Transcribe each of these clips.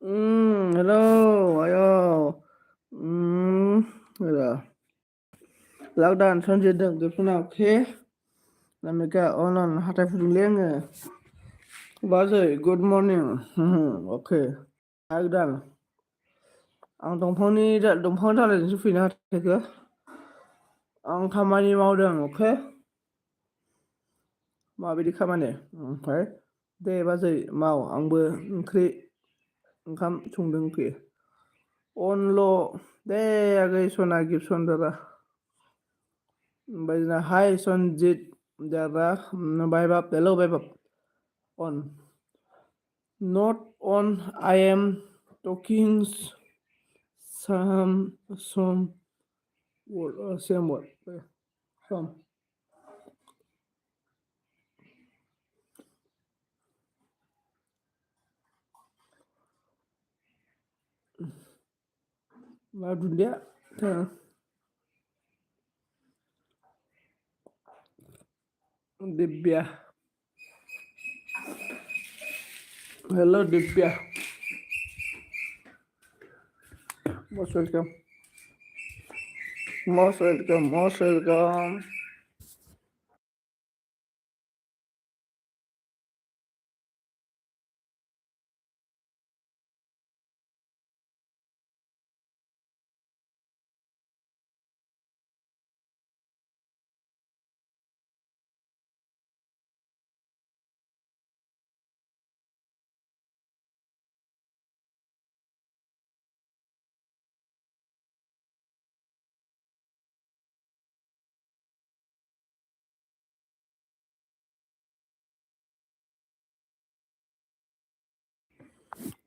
Hello, ayo. Rồi. Lão đàn son dệt đựng cái phần nào thế? Làm cái cái online hát tay phụ lên nghe. Bao giờ good morning. Okay. Lão đàn. Ang dong phong ra là những phi nào thế cơ? Ang khamani mau dong, okay? Mau bị khamani. Okay. Deh bao giờ mau ang ber kri kham chung dong kri. Onlo deh agai sona gibson dara. Bây hai son jit jara bye bye hello bye bye on not on I am talking some word same word some mà dunia Dibya hello Dibya most welcome most welcome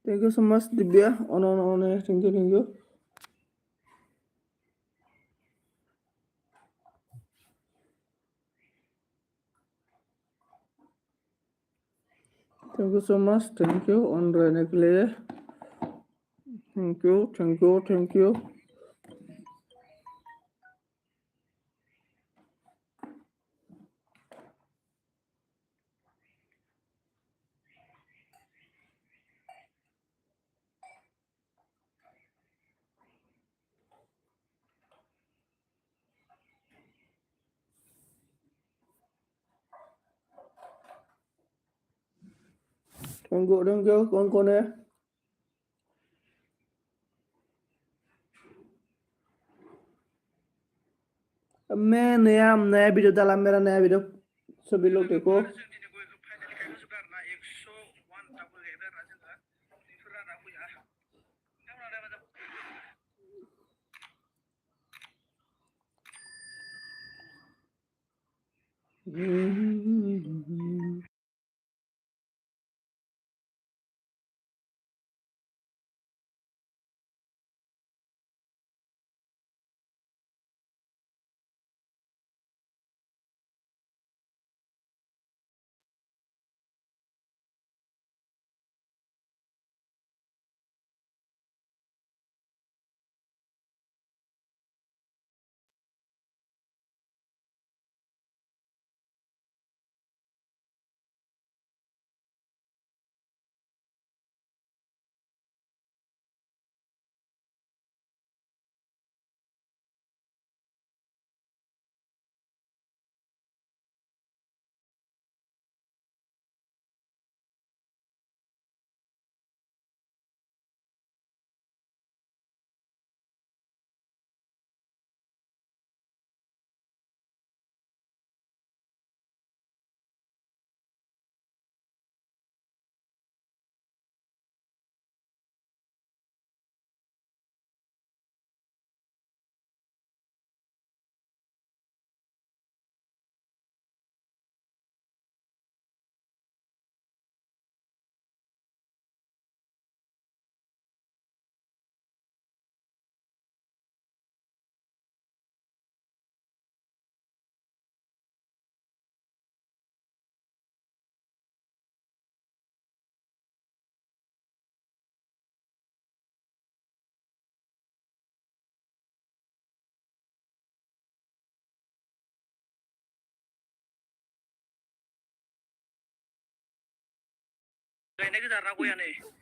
thank you so much Dibya on thank you thank you so much thank you on रहने के लिए thank you thank you कौन है मैं नया video डाला मेरा नया वीडियो सभी लोग देखो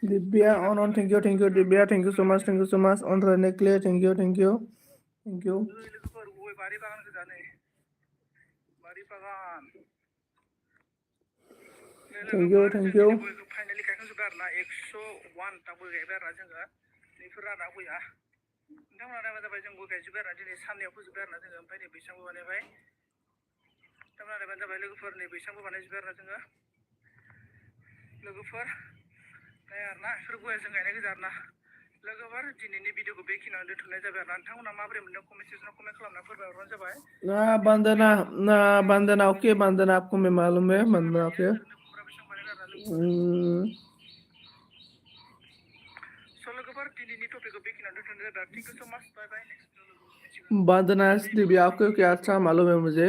Dibya on thank you Dibya, thank you so much on clear, thank you thank you finally गायखांजोब्बाय आरोना 101 टाबो गायबाय आरोना जोङो नैफोर आरोना गया नोंथांमोना नायबा जाबाय जोंबो गायजोब्बाय आरोना दिनै साननैयाव फोजोब्बाय आरोना जोङो ओमफ्राय नै बैसांबो बानायबाय नोंथांमोना नायबानो जाबाय लोगोफोर नै बैसांबो बानायजोब्बाय आरोना जोङो लोगोफोर गाय आरोना बेफोर गया जों गायनाय गोजा आरोना लोगोफोर दिनैनि भिडिअखौ बेखिनियावनो दोनथ'नाय जाबाय आरोना नोंथांमोना माबोरै मोनदों कमेन्ट सेक्सनाव कमेन्ट खालामना फोरमायहरबानो जाबाय बंदना ओके बंदना आपको मैं मालूम है बंदना ओके लोगोफोर दिनैनि टपिकखौ बेखिनियावनो दोनथ'नाय जाबाय थैंक इउ सो मच बाय बाय बंदना दिव्या आपको क्या अच्छा मालूम है मुझे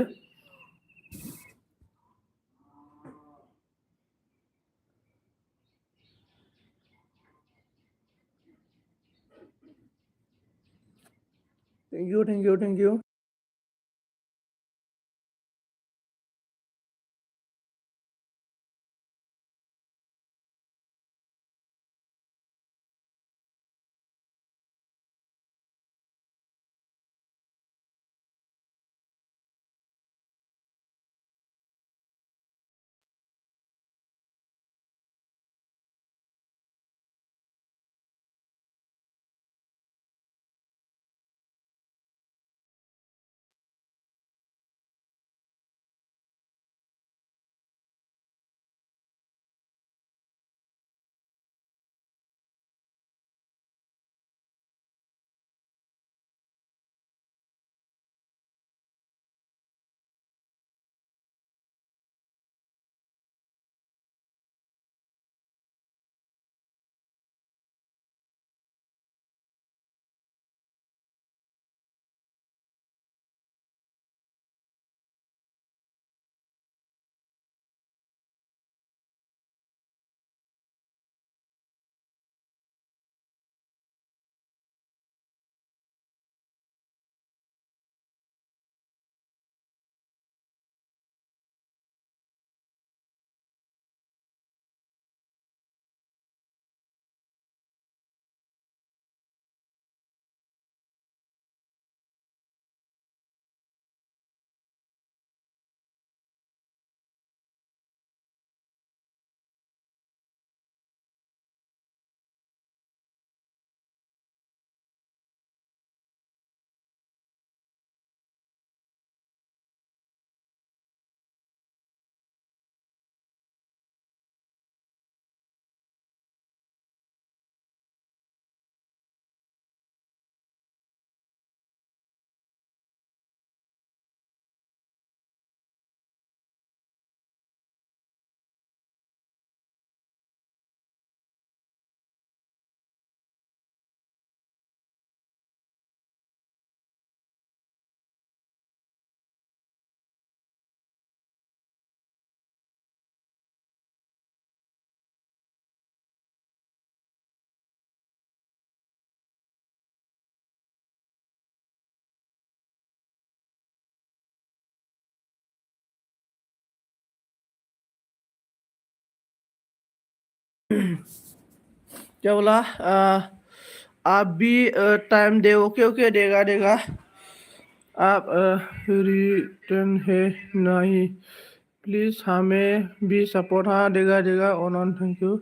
thank you क्या बोला आप भी टाइम दे ओके देगा आप रिटर्न है नहीं प्लीज हमें भी सपोर्ट हाँ देगा ऑन थैंक यू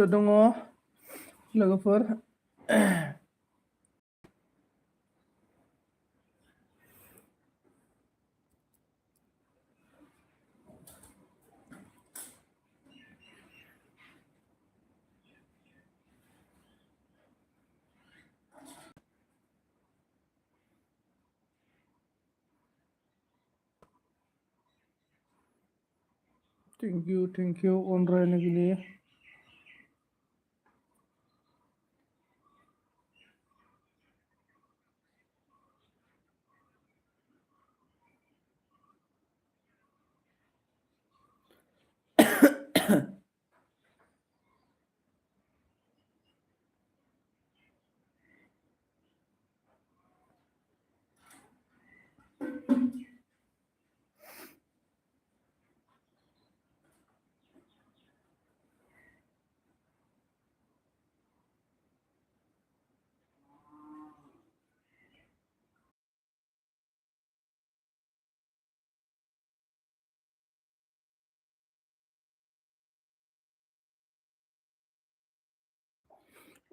दङ लोगोफोर थैंक यू ऑन रहने के लिए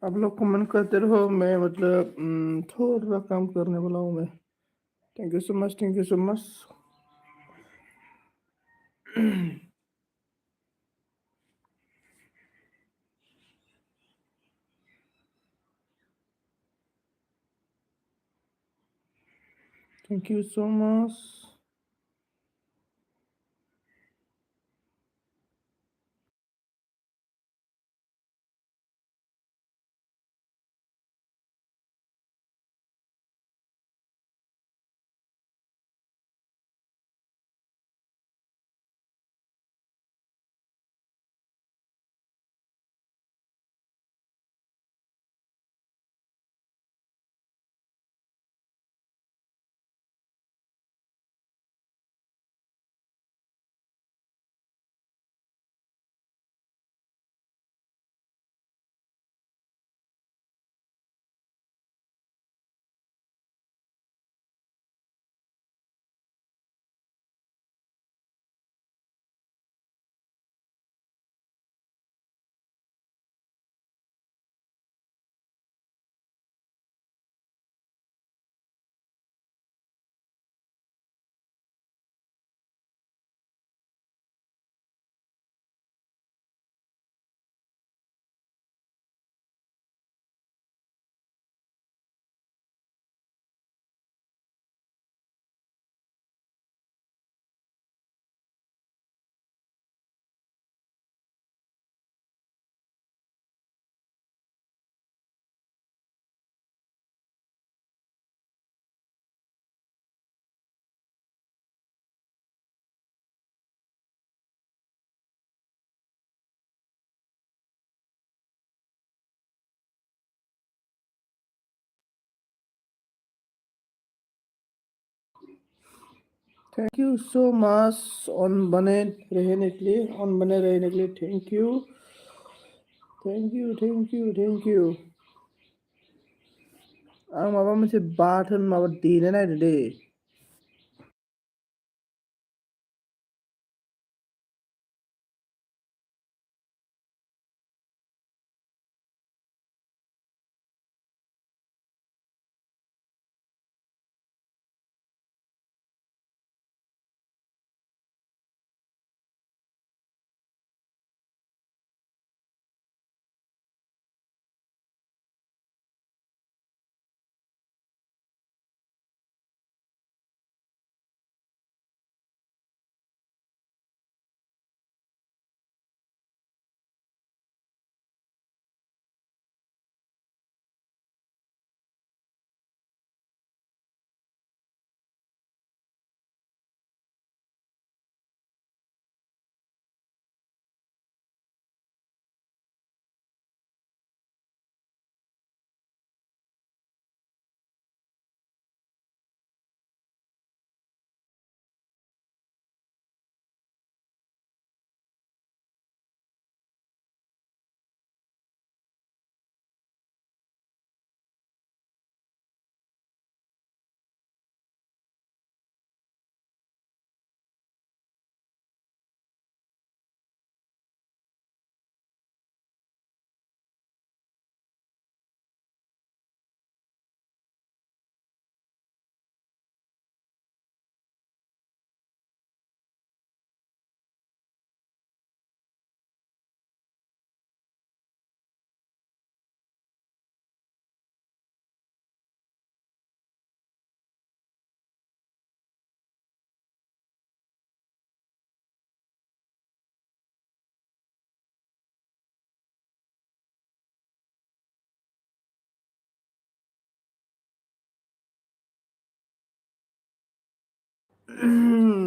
आप लोग कमेंट करते रहो, मैं मतलब थोड़ा काम करने वाला हूँ मैं। Thank you so much, thank you so much. Thank you so much. Thank you so much on बने रहने के लिए, ऑन बने रहने के लिए thank you, thank you, thank you, thank you. आं माबा मोनसे बाथोन माबा देनो नागिरदों दे।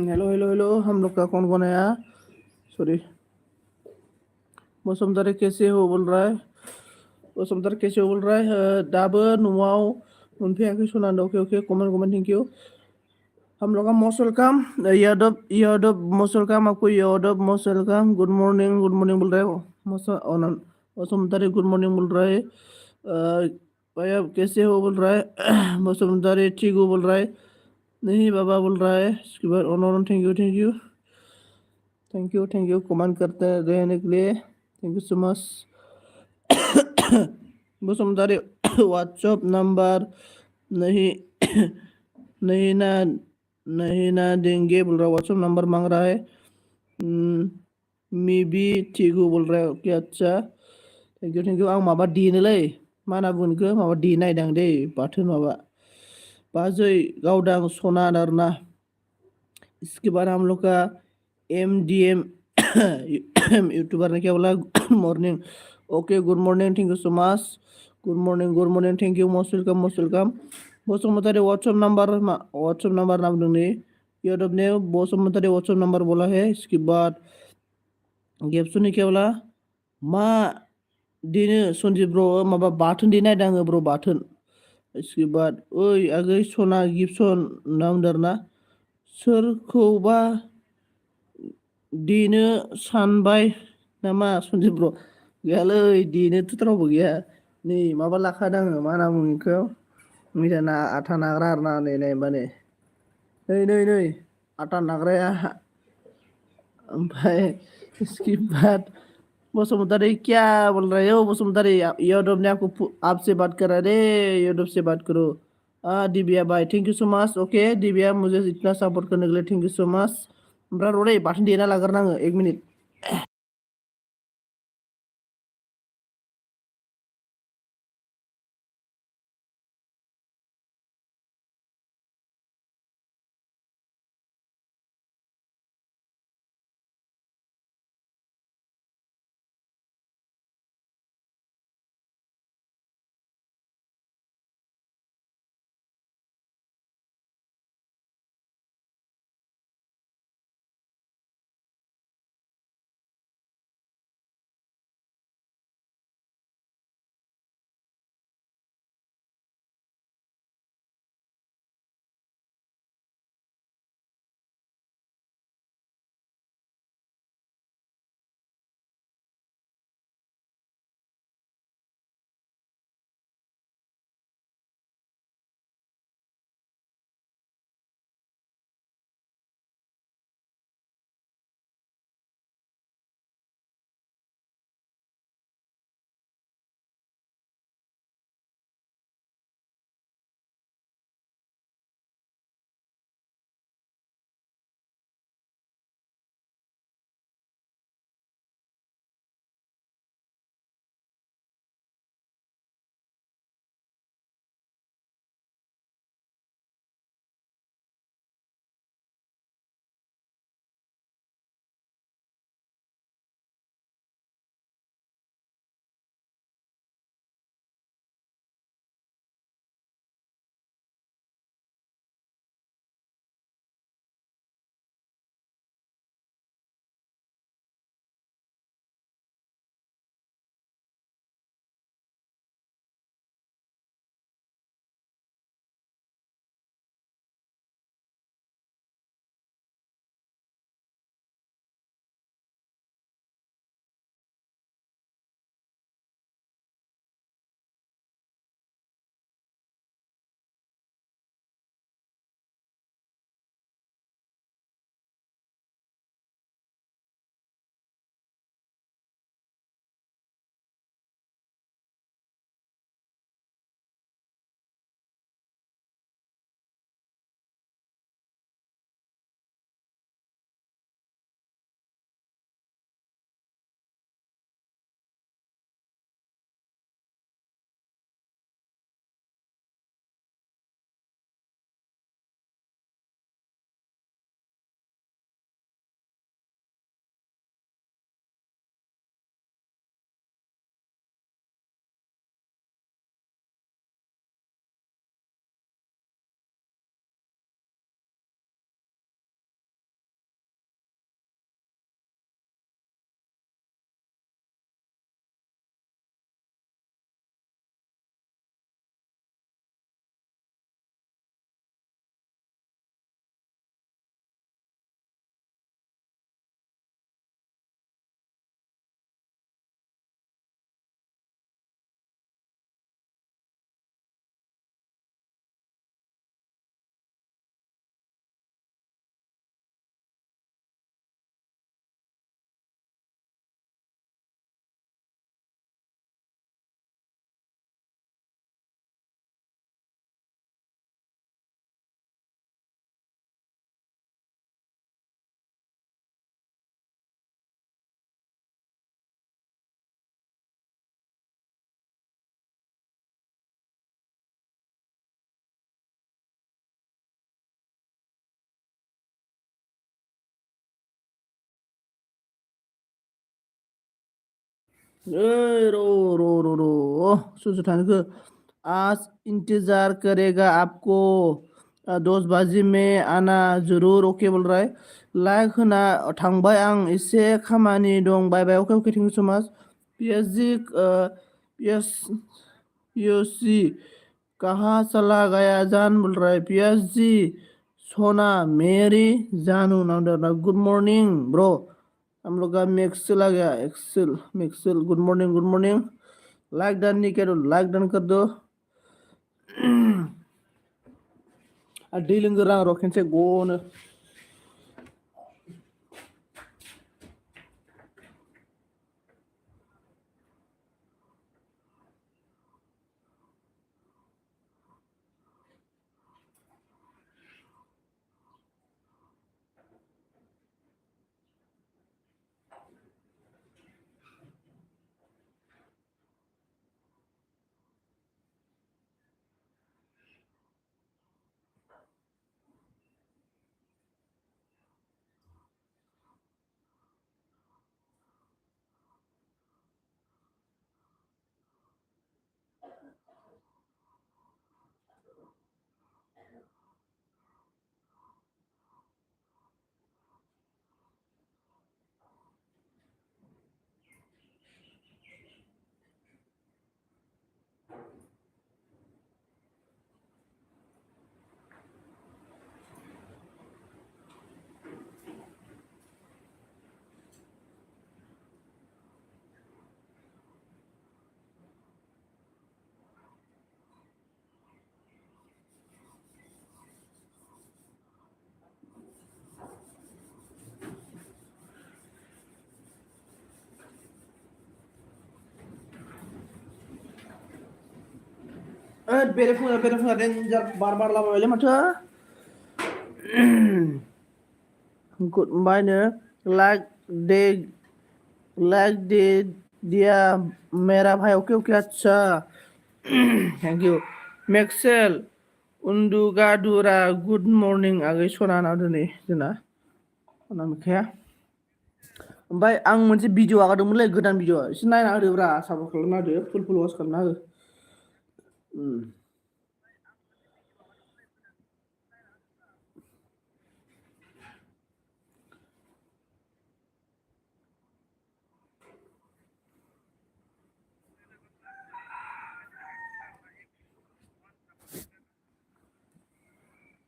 हेलो हेलो हेलो, हम लोग का कौन कौन है यहाँ? सॉरी, मौसमदारी कैसे हो बोल रहा है, मौसमदारी कैसे हो बोल रहा है। दाबो नुआव मोनफैयाखै सनान। Okay okay, comment comment, thank you. हम लोग का most welcome, Yadav Yadav most welcome, आपको Yadav most welcome. Good morning बोल रहा है मौसमदारी, गुड मॉर्निंग बोल रहा है। भाई आप कैसे हो बोल रहा है। मौसमदारी ठीक हो बोल रहा है। नहीं बाबा बोल रहा है। इसके बाद ऑनर, thank you thank you thank you thank you, comment करते रहने के लिए, thank you so much. Basumatary WhatsApp number नहीं नहीं ना नहीं ना देंगे बोल रहा है, व्हाट्सएप नंबर मांग रहा है। मी भी ठीक हूँ बोल रहा है। ओके अच्छा, थेंक इउ आं माबा देनोलै मा होनना बुंगोन इखो माबा देनो नागिरदों दै बाथोन माबा बाजै गावदां सना आरोना। इसके बाद हम लोग का MDM यूट्यूबर ने क्या बोला, good morning. Okay good morning, thank you so much. Good morning, thank you, most welcome most welcome. Basumatary WhatsApp number नाम दूंगी यूट्यूब ने बसुमतारी व्हाट्सएप नंबर बोला है। इसके बाद गेप्सु ने क्या बोला, मा देनो सन्जीब ब्रो माबा बाथोन देनो नागिरदों आङो ब्रो बाथोन। इसके बाद ओइ आगै सना गिफ्टसन नाम दारना सोरखौबा देनो सानबाय नामा सन्जीब ब्र'? गैयालै देनोथ' रावबो गैया। नै माबा लाखादों आङो मा होनना बुङो इखौ मिथाना आथा नाग्रा आरोना नै नै माने नै आटा नाग्राया। ओमफ्राय इसके बाद बसुमतारी क्या बोल रहे हो बसुमतारी, यूट्यूब ने आपसे बात करा रे, यूट्यूब से बात करो। दिव्या भाई thank you so much. Okay Divya, मुझे इतना सपोर्ट करने के लिए थैंक यू सो मच। ओमफ्राय र' दै बाथोन देना लाग्रोनाङो 1 मिनिट। रो सुजुतान को आज इंतजार करेगा आपको 10 बजे में आना जरूर ओके बोल रहा है लाइक होना थांबाय आं एसे खामानि दं bye bye okay okay thank you so much PSG PS POC कहाँ चला गया जान बोल रहा है पीएसजी सोना मेरी जानू ना गुड मॉर्निंग ब्रो हम लोग का मिक्सिल आ गया एक्सिल मिक्सिल गुड मॉर्निंग लाइक डन नहीं करो लाइक डन कर दो दै लोंगोर आं र' खेनसे गनो बेरेफुङा डेन्जार बार लाबायलै माथो गुड बायनो लाइक दे दिया मेरा भाई ओके ओके अच्छा थैंक यू मेक्सेल उन्दुगादुरा गुड मर्निं आगै सना ना दिनै जोंना सना मिखाया ओमफ्राय आं मोनसे भिडिअ आगारदोंमोनलै गोदान भिडिअ एसे नायना होदोब्रा सापर्ट खालामना होदो फुल वाच खालामना हो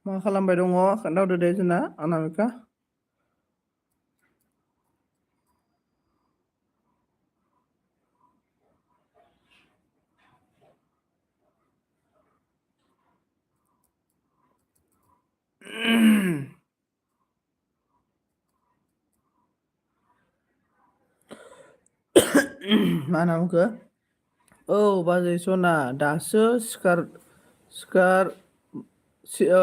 मा खालामबाय दङ खोन्थाहरदो दे जोंना अनामिका मा नामखो औ बाजै सना दासो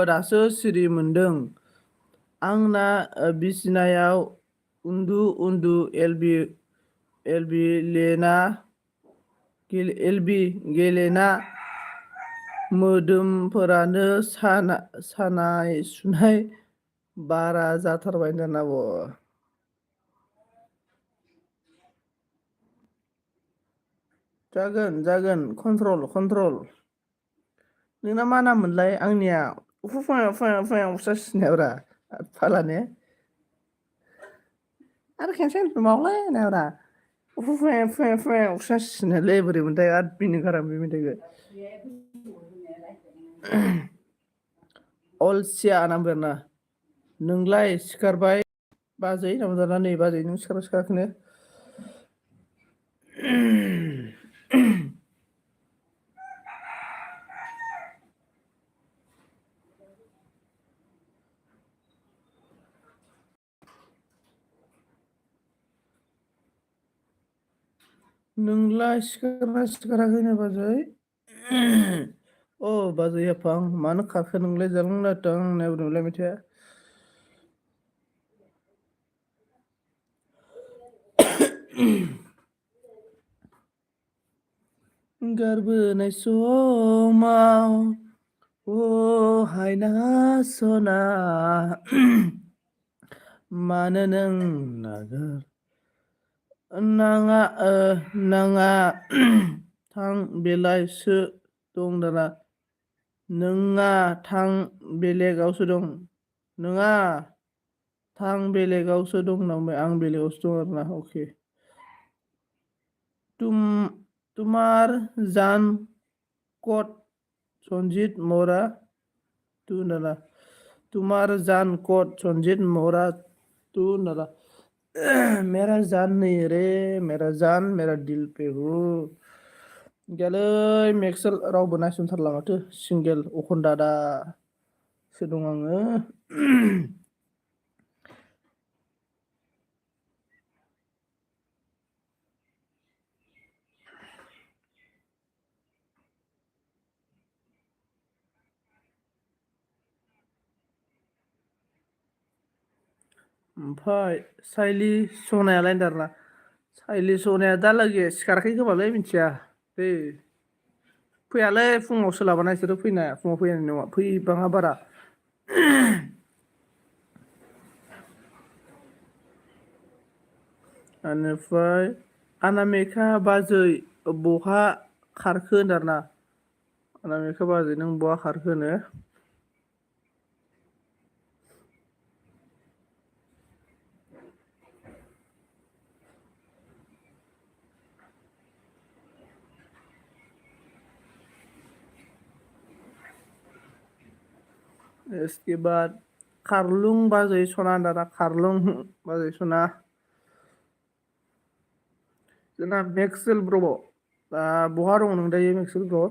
दासो सिरि मोनदों आंना बिसिनायाव उन्दु एलबि गेलेना मोदोमफोरानो सानाय सुनाय बारा जाथारबाय दाना जागोन कन्ट्रल नोंना मा नाम मोनलाय आंनिया उफुफायावब्रा फालाने आरो खेनसे मावलाय नायब्रा उफुफायावब्रासिनोलै बोरै मोनथाय आरो बिनो गारां बे मेथाइखौ अलसिया नामबेरना नोंलाय सिखारबाय बाजै नामजाना नै बाजै नों सिखाराखैनो नोंलाय सिखाराखैनो बाजै अ बाजै आफां मानो खारखो नोंलाय जालांलायथां होननाय बुंदोंमोनलाय मेथाइआ गारबोनाय समाव हायना सना मानो नों नाङा नाङा थां बेलायसो दं दाना नोङा थां बेलेगावसो दं नोङा थां बेलेगावसो दं होनना आं बेलेगावसो दं आरोना अके तुम तुमार जान कट सन्जित मरा तू नाला तुमार जान कोट संजीत मोहरा तू नाला मेरा जान नहीं रे मेरा जान मेरा दिल पे हो गैयालै मेक्सेल रावबो नायसनथारला माथो सिंगेल अखनदादा सो दं आङो ओमफ्राय साइलि सनायालाय दारना साइलि सनाया दालागै सिखाराखै खोमालै मिथिया दै फैयालै फुङाव सोलाबाना इसोरो फैनाया फुङाव फैनाय नङा फैबाङा बारा बेनिफ्राय अनामिका बाजै बहा खारखो होनदों आरोना अनामिका बाजै नों बहा खारखो होनो इसके बाद खारलुं बाजै सना दाना खारलुं बाजै सना जोंना मेक्सेल ब्र दा बहा दङ नों दायो मेक्सेल ब्र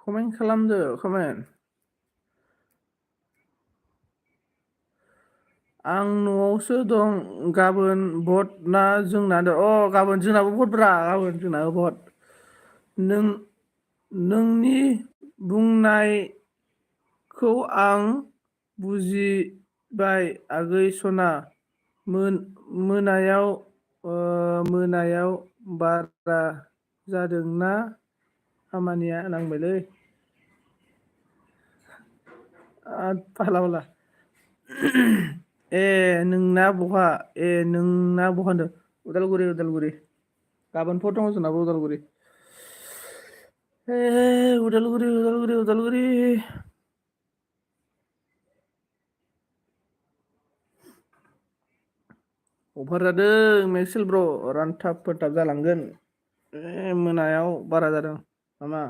कमेन्ट खालामदो कमेन्ट आं न'आवसो दं गाबोन भट ना जोंना अ गाबोन जोंनाबो भटब्रा गाबोन जोंनाबो भट नों नोंनि बुंनायखौ आं बुजिबाय आगै सना मोनायाव मोनायाव बारा जादोंना खामानिया नांबायलै फाला फाला ए नोंना बहा होनदों उदालगुरि उदालगुरि गाबोन फट दङ जोंनाबो उदालगुरि उदालगुरि उदालगुरि उदालगुरि अभार जादों मेक्सेल ब्र रानथाब फोथाब जालांगोन मोनायाव बारा जादों नामा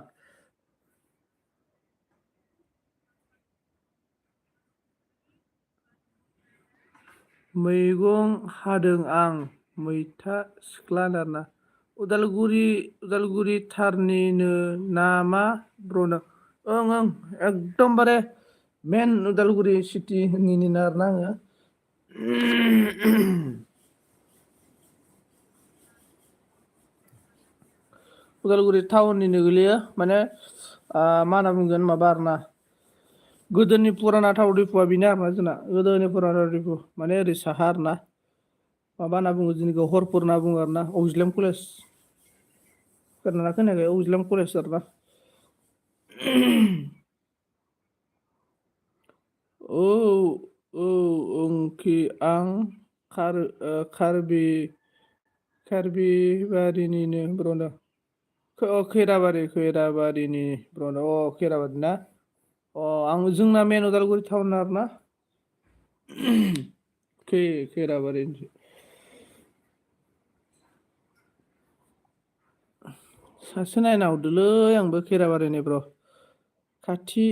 मैगं हादों आं मैथा सिख्ला आरोना उदालगुरि थारनिनो नामा ब्रनो ओं एकदमबारे मेन उदालगुरि सिटिनिनो आरोना आङो उदालगुरि टाउननिनो गोलैयो माने मा होनना बुंगोन माबा आरोना गोदोनि पुराना थाव डिपुआ बेनो आरोना जोंना गोदोनि पुराना थाव डिपु माने ओरै साहा आरोना माबा होनना बुङो जोंनिखौ हरपुर होनना बुङो आरोना अक्जिलेम कलेज खोनादोंना खोनायाखै अक्जिलेम कलेज आरोना औ ओंखि आं कार्बिबारिनिनो ब्रनो खैराबारिनि ब्रनो खैराबारि ना आं जोंना मेन उदालगुरि टाउन आरोना खैराबारिनिसो सासे नायना हरदोलै आंबो खैराबारिनि ब्र खाथि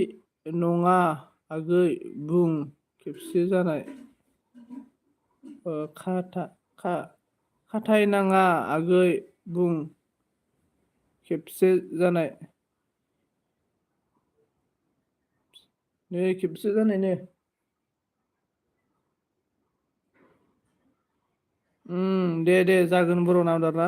नङा आगै बुं खेबसे जानाय खाथायनाङा आगै बुं खेबसे जानाय नै खेबसे जानाय नो दे जागोन बर' नामदार ना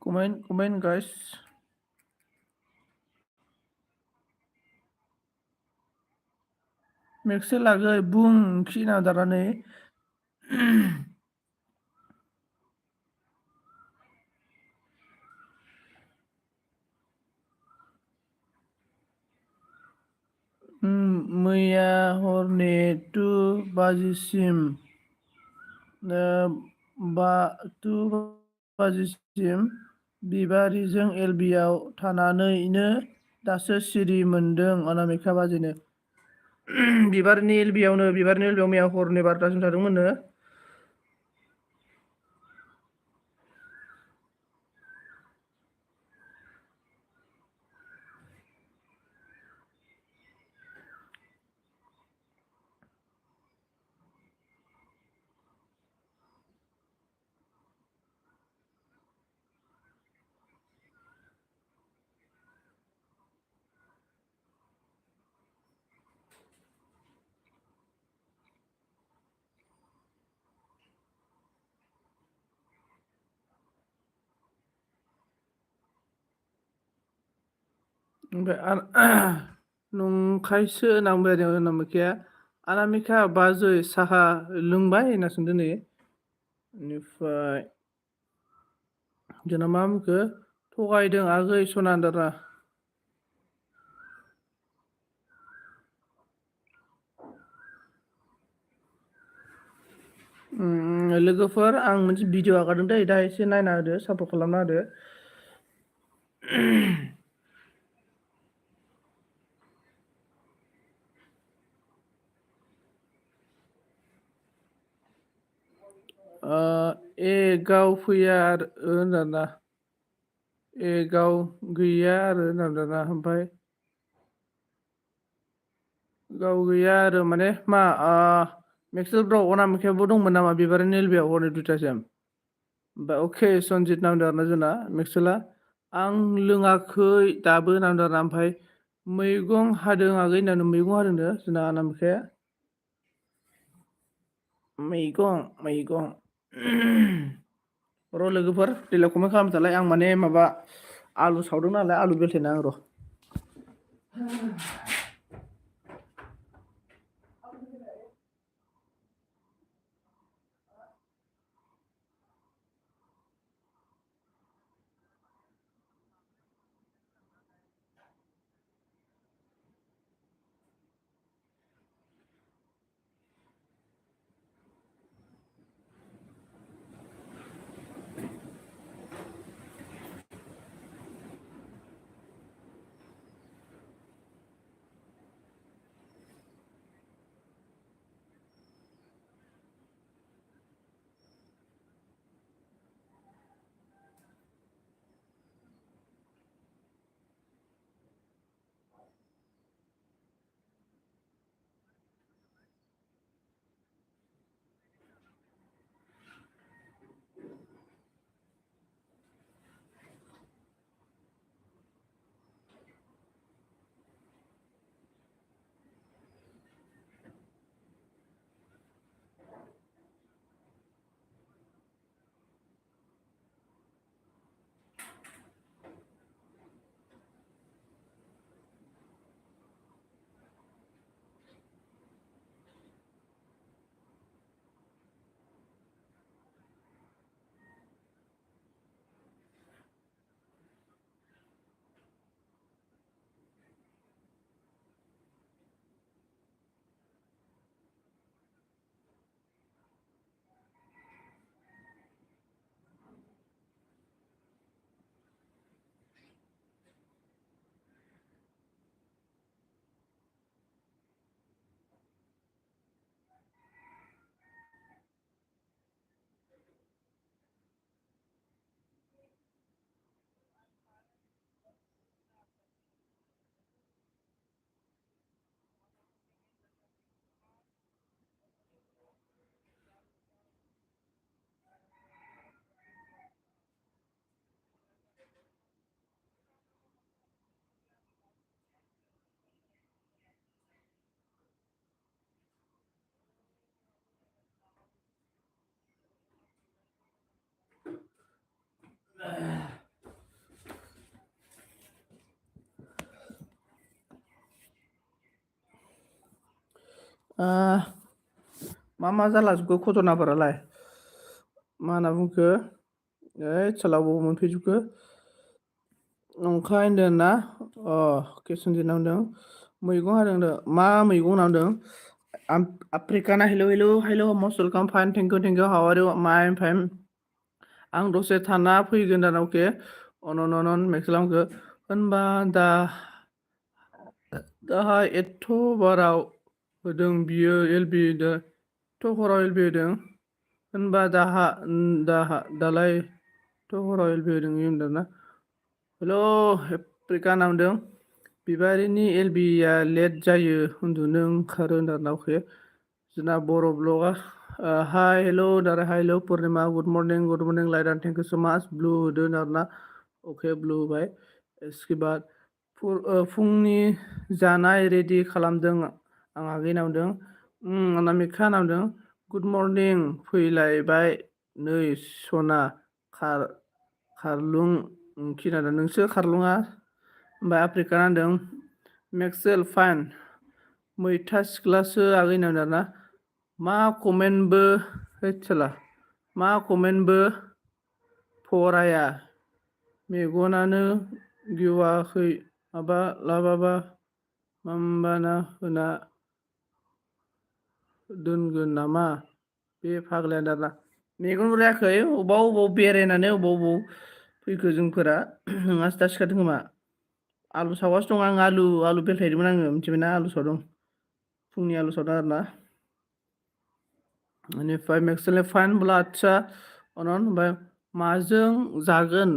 Comment guys. Mekse lagay bung kina darane. मैया हरनि 2 बाजिसिम 2 बाजिसिम बिबारिजों एलबिआव थानानैनो दासो सिरि मोनदों अनामिका बाजैनो। बिबारनि एलबिआव मैया हरनि 12टासिम थादोंमोननो। ओमफ्राय नंखायसो होनना बुंबाय आरो अनामिकाया। अनामिका बाजै साहा लोंबाय होनना सोंदों नै। बेनिफ्राय जोंना मा बुंखो थगायदों आगै सनान्दारा। लोगोफोर आं मोनसे भिडिअ आगारदों दै, दा एसे नायना होदो, सापर्ट खालामना होदो। गाव फैया आरो होनदोंना, गाव गैया आरो होनदोंना, ओमफ्राय गाव गैया आरो माने मा मेक्सेल ब्र अनामिकायाबो दंमोन नामा बिबारनि एलबिआव हरनि 2टासिम? ओमफ्राय अके सनजित नामदों आरोना जोंना मेक्सेला। आं लोङाखै दाबो नामदों आरोना। ओमफ्राय मैगं हादों आगै होननानै मैगं हादोंनो जोंना अनामिकाया। मैगं र' लोगोफोर देलाय कमेन्ट खालामबाय थालाय। आं माने माबा आलु सावदों नालाय आलु बेलथायना आं र'। मा जालाजोबखो घटनाफोरालाय मा होनना बुंखो ओइ सोलाबाव मोनफैजोबखो नंखाय होनदों ना केसन दिना होनदों मैगं हादों मा मैगं नांदों आफ्रिकाना hello' most welcome fine thank you how are you my fine आं दसे थाना फैगोन दाना अके अन मेक्सलामखो होनबा दाहा एथ' बाराव होदों बियो एलबि एथ' हराव एलबि होदों होनबा दालाय एथ' हराव एलबि होदों होनदों ना हेल' आफ्रिका नांदों बिबारिनि एलबिया लेट जायो उन्दुनो ओंखारो होनदों अके जोंना बर' ब्लगा हाय हेल' दारा hi hello' Purnima good morning लाइडान thank you सो माच ब्लु होदो आरोना अके ब्लु होबाय इसके बाद फुंनि जानाय रेडि खालामदों आं आगै नामदों अनामिका नामदों गुड मर्निं फैलायबाय नै सना खारलुं खिनादों नोंसो खारलुङा ओमफ्राय आफ्रिका नांदों मेक्सेल फाइन मैथा सिख्लासो आगै नांदों आरोना मा कमेन्टबो फराया मेगनानो गेवाखै माबा मामबाना होना दोनगोन नामा बे फाग्लाया आरोना मेगन बुरायाखै अबाव बेरायनानै अबाव फैखो जोंफोरा नोंहासो दा सिखारदों खोमा आलु सावगासिनो दं आं आलु बेलथायदोंमोन आङो मिथिबायना आलु सावदों फुंनि आलु सावदों आरोना बेनिफ्राय मेक्सेलनि फाइनब्ला आदसा ओमफ्राय माजों जागोन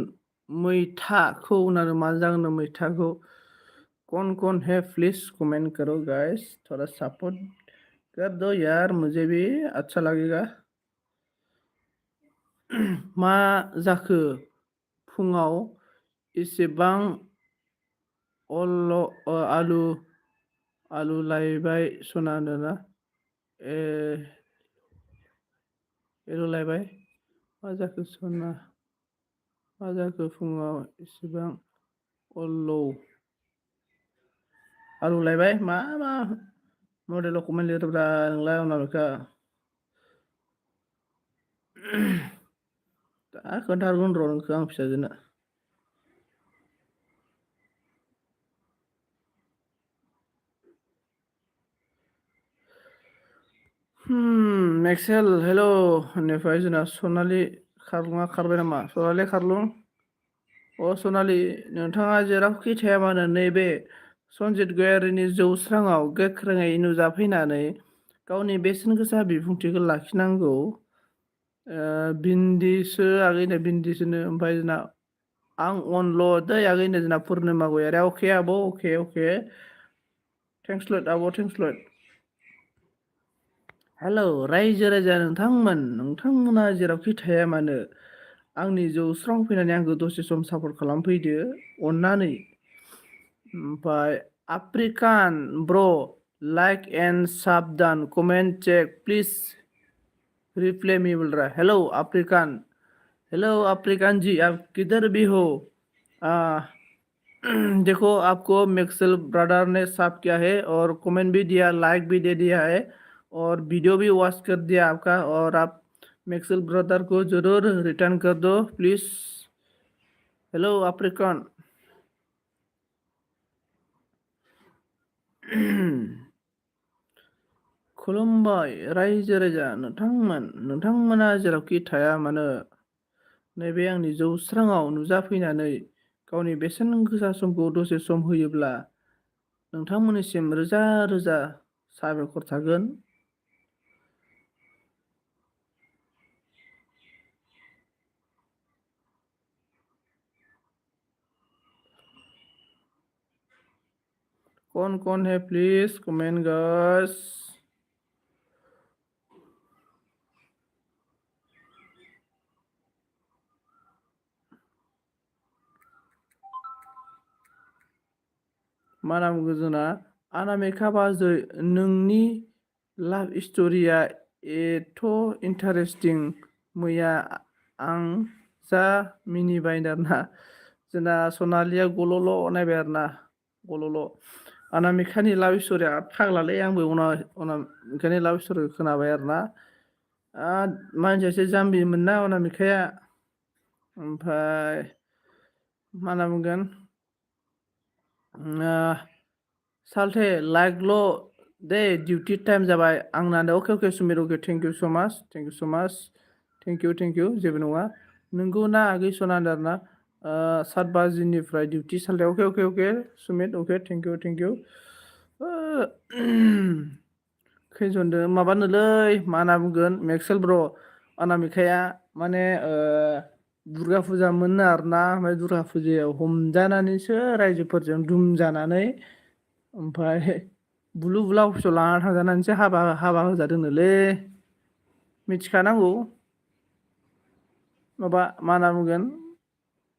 मैथाखौ होननानै माजों जागोन मैथाखौ कौन है प्लीज कमेंट करो गाइस थोड़ा सपोर्ट कर दो यार मुझे भी अच्छा लगेगा मा जाखो फुङाव एसेबां आलु लायबाय सना होनदोंना लायबाय मा जाखो सना मा जाखो फुङाव एसेबां आलु लायबाय मा मडेलाव कमेन्ट लिरोब्रा नोंलाय अनामिका दा खोन्थाहरगोन र' नोंखौ आं फिसाजोनो मेक्सेल हेल' बेनिफ्राय जोंना सनालि खारलुङा खारबाय नामा सनालि खारलुं सनालि नोंथाङा जेरावखि थाया मानो नैबे सनजित गयारिनि जौस्राङाव गोख्रोङै नुजाफैनानै गावनि बेसेन गोसा बिबुंथिखौ लाखिनांगौ बिन्दिसो आगैनो बिन्दिसोनो ओमफ्राय जोंना आं अनल' दै आगैनो जोंना पुर्निमा गयारि अके आब' अके थेंक्स लट आब' थेंक्स लट हेलौ रायजो राजा नोंथांमोना जेरावखि थाया मानो आंनि जौस्रां फैनानै आंखौ दसे सम सापर्ट खालामफैदो अननानै ओमफ्राय आफ्रिकान ब्र' लाइक एन्ड साब डान कमेन्ट चेक प्लिज रिप्ले मी बोल रहा हेलो अफ्रीकान जी आप किधर भी हो देखो आपको मैक्सेल ब्रदर ने साफ किया है और कमेंट भी दिया लाइक भी दे दिया है और वीडियो भी वॉच कर दिया आपका और आप मैक्सेल ब्रदर को जरूर रिटर्न कर दो प्लीज हेलो अफ्रीकान खुलुमबाय रायजो राजा नोंथांमोना जेरावखि थाया मानो नैबे आंनि जौस्राङाव नुजाफैनानै गावनि बेसेन गोसा समखौ दसे सम होयोब्ला नोंथांमोननिसिम रोजा रोजा साबायखर थागोन कौन है प्लीज कमेंट गाइस मा नाम जोंना अनामिका बाजै नोंनि लाभ स्ट'रिया एथ' इन्टारेस्टिं मैया आं जा मिनिबाय आरोना जोंना सनालिया गल'ल' नायबाय आरोना गल'ल' अनामिकानि लाभ स्ट'रिया फाग्लालै आंबो अनामिकानि लाभ स्ट'रि खोनाबाय आरोना मानसिया एसे जाम्बिमोन ना अनामिकाया ओमफ्राय मा होनना बुंगोन सालथे लाइकल' दे डिउटि टाइम जाबाय आंना अके अके सुमिर अके थेंक इउ स' माच थेंक इउ जेबो नङा नोंगौ ना आगैसन आरोना 7 बाजिनिफ्राय डिउटि सालथे अके सुमित अके थेंक इउ खैजनदो माबानोलै मा होनना बुंगोन मेक्सेल ब्र' अनामिकाया माने दुर्गा फुजा मोननो आरोना ओमफ्राय दुर्गा फुजायाव हमजानानैसो रायजोफोरजों दुम जानानै ओमफ्राय बुलु बुला अफिसाव लाना थांजानानैसो हाबा होजादोंनोलै मिथिखानांगौ माबा मा होनना बुंगोन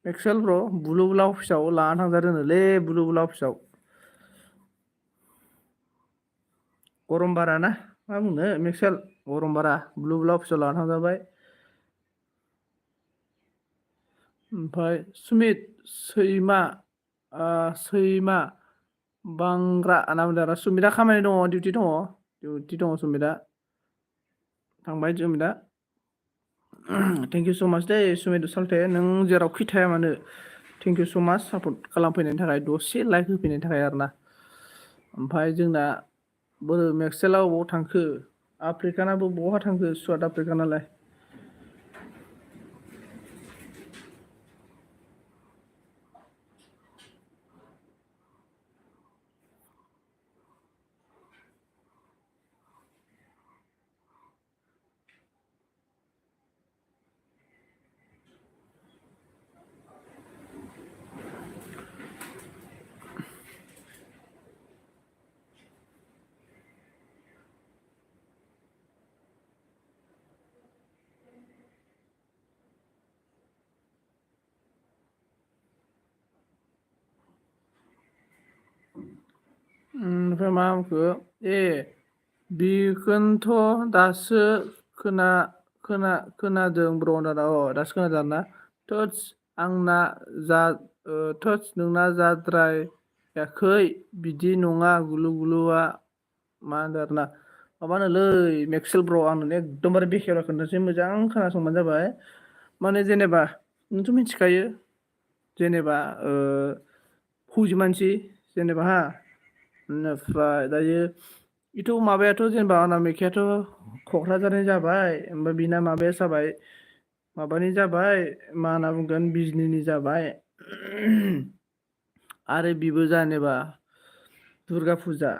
एक्सेल ब्र' बुलु बुला अफिसाव लाना थांजादोंनोलै बुलु बुला अफिसाव गरम बारा ना मा बुंनो मेक्सेल गरम बारा बुलु बुला अफिसाव लाना थांजाबाय ओमफ्राय सुमित सैमा बांग्रा होनना बुंदों आरो सुमितआ खामानि दङ डिउटि दङ सुमितआ थांबाय सुमितआ थेंक इउ स' माच दै सुमित सालथे नों जेरावखि थाया मानो थेंक इउ स' माच सापर्ट खालामफैनायनि थाखाय दसे लाइक होफैनायनि थाखाय आरोना ओमफ्राय जोंना बोरो मेक्सेला बबाव थांखो आफ्रिकानाबो बहा थांखो साउथ आफ्रिकानालाय ओमफ्राय मा बुंखो बेखौनोथ' दासो खोनादों ब्र दासो खोनादों आरोना आंना नोंना जाद्रायाखै बिदि नङा गुलु गुलुआ मा होनदों आरोना माबानोलै मेक्सेल ब्र आं नोंनो एकदमबारे बेखेवना खोन्थासै मोजां खोनासंबानो जाबाय माने जेनेबा नोंथ' मिथिखायो जेनेबा फौजि मानसि जेनेबा बेनिफ्राय दायो बेथ' माबायाथ' जेनेबा अनामिकायाथ' क'क्राझारनि जाबाय ओमफ्राय बिना माबाया जाबाय माबानि जाबाय मा होनना बुंगोन बिजनिनि जाबाय आरो बिबो जेनेबा दुर्गा फुजा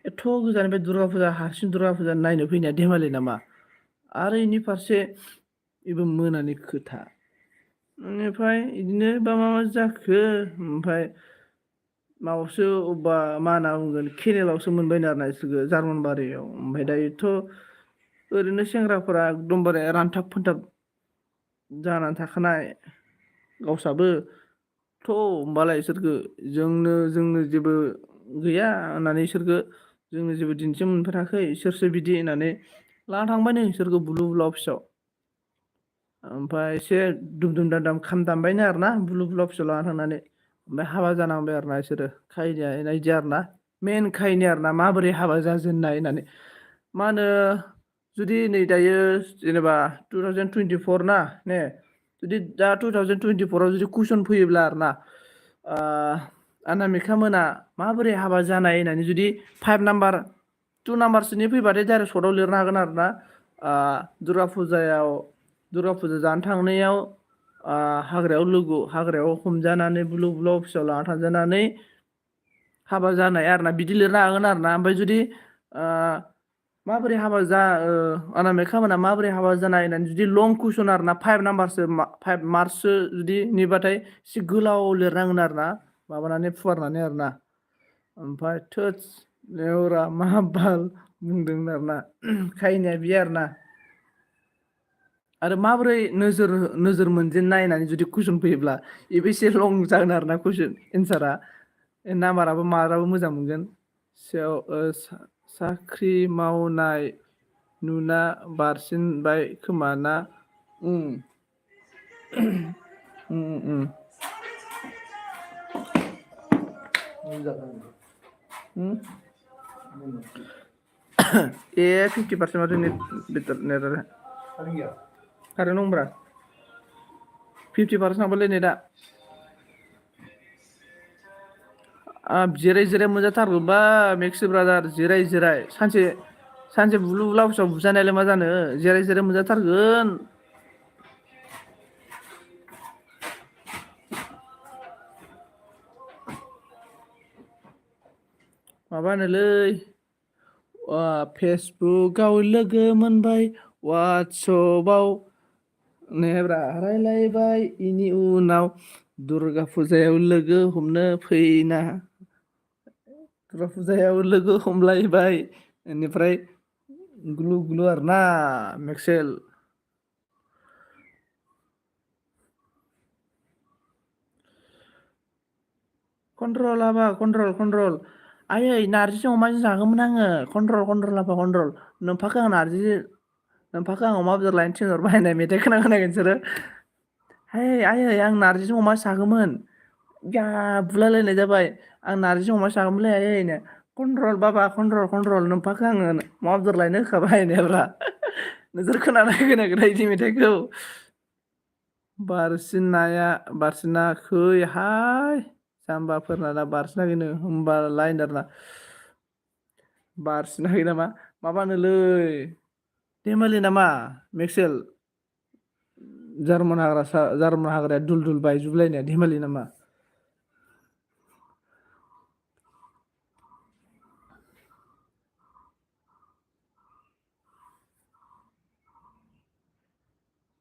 एथ' गोजाननिफ्राय दुर्गा फुजा हारसिं दुर्गा फुजा नायनो फैनाया धेमालि नामा आरो बेनि फारसे बेबो मोनानि खोथा बेनिफ्राय बिदिनो मा जाखो ओमफ्राय माबासो अबेबा मा होनना बुंगोन केनेलावसो मोनबायनो आरोना बिसोरखौ जार्मानबारियाव ओमफ्राय दायोथ' ओरैनो सेंग्राफोरा एकदमबारे रानथाब फोनथाब जानानै थाखानाय गावसाबो होमबालाय बिसोरखौ जोंनो जेबो गैया होननानै बिसोरखौ जोंनो जेबो दिन्थिनो मोनफेराखै सोरसो बिदि होननानै लाना थांबायनो बिसोरखौ बुलु बुला अफिसाव ओमफ्राय एसे दुम दाम खाम दामबायनो आरोना बुलु बुला अफिसाव लाना थांनानै ओमफ्राय हाबा जानांबाय आरोना बिसोरो खायदाया बिदि आरोना मेन खाहिनि आरोना माबोरै हाबा जाजेननाय होननानै मा होनो जुदि नै दायो जेनेबा 2024 ना ने जुदि दा 2024आव जुदि कुइसन फैयोब्ला आरोना अनामिका मोना माबोरै हाबा जानाय होननानै जुदि 2 नाम्बारसोनि फैबाथाय डाइरेक्ट सर्टआव लिरनो हागोन आरोना दुर्गा फुजा जानो थांनायाव हाग्रायाव हमजानानै बुलु बुला अफिसाव लाना थांजानानै हाबा जानाय आरोना बिदि लिरनो हागोन आरोना ओमफ्राय जुदि माबोरै अनामिका मोना माबोरै हाबा जानाय होननानै जुदि लं कुइसन आरोना 5 मार्कससो जुदि नेबाथाय एसे गोलाव लिरनांगोन आरोना माबानानै फुवारनानै आरोना ओमफ्राय लेवरा मा बाल बुंदों आरोना खाहिनिया बे आरोना आरो माबोरै नोजोर मोनजेननाय होननानै जुदि कुइसन फैयोब्ला बेबो एसे लं जागोन आरोना कुइसन एन्सारा नाम्बाराबो मार्कआबो मोजां मोनगोन साख्रि मावनाय नुना बारसिनबाय खोमा ना ए 50% माथो नेट नेट आरो कारेन्ट दंब्रा 50% हाबोलै नेटआ जिराय जिराय मोनजाथारगोबा मेक्सि ब्रादार जिराय जिराय सानसे बुलु बुला बुसाव बुजानायालाय मा जानो जिराय जिराय मोनजाथारगोन माबानोलै फेसबुकआव लोगो मोनबाय वाट्सएपआव नेब्रा रायलायबाय इनि उनाव दुर्गा फुजायाव लोगो हमनो फैना दुर्गा फुजायाव लोगो हमलायबाय बेनिफ्राय ग्लु ग्लु आरोना मेक्सेल कन्ट्रल हाबा कन्ट्रल आयै नारजिजों अमाजों जागौमोन आङो कन्ट्रल हाबा कन्ट्रल नोमफाखो आं अमा बेदर लायनो थिनहरबाय होननाय मेथाइ खोनागोन नोंसोरो आयै आं नारजिजों अमा जागौमोन या बुलायलायनाय जाबाय आं नारजिजों अमा जागौमोनलै आयैनो कन्ट्रल बाबा कन्ट्रल नोमफाखो आङो अमा बेदर लायनो होखाबाय होननायब्रा नोंसोर खोनागोना इदि मेथाइखौ बारसिनाखैहाय जाम्बाफोरना दा बारसिनाखैनो होमबा लाइनारना बारसिनाखै नामा माबानोलै धेमालि नामा मेक्सेल जार्मान हाग्राया दुल बायजुबलायनाया धेमालि नामा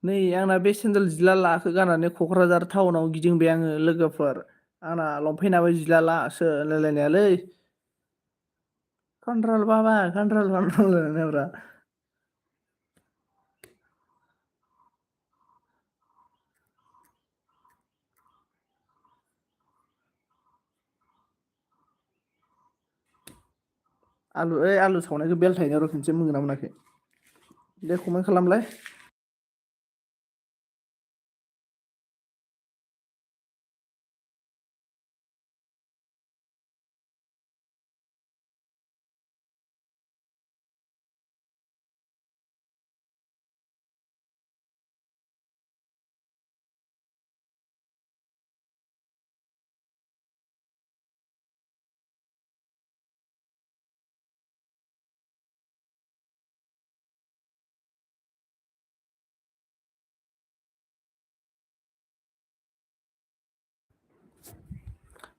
नै आंना बे सेन्देल जिला लाखौ गाननानै क'क्राझार टाउनाव गिदिंबाय आङो लोगोफोर आंना लंपेन्टाबो जिलालासो होनलायलायनायालै कन्ट्रल बाबा कन्ट्रल होनोब्रा आलु सावनायखौ बेलथायनो र' खनसे मोनगोन ना मोनाखै दे कमेन्ट खालामलाय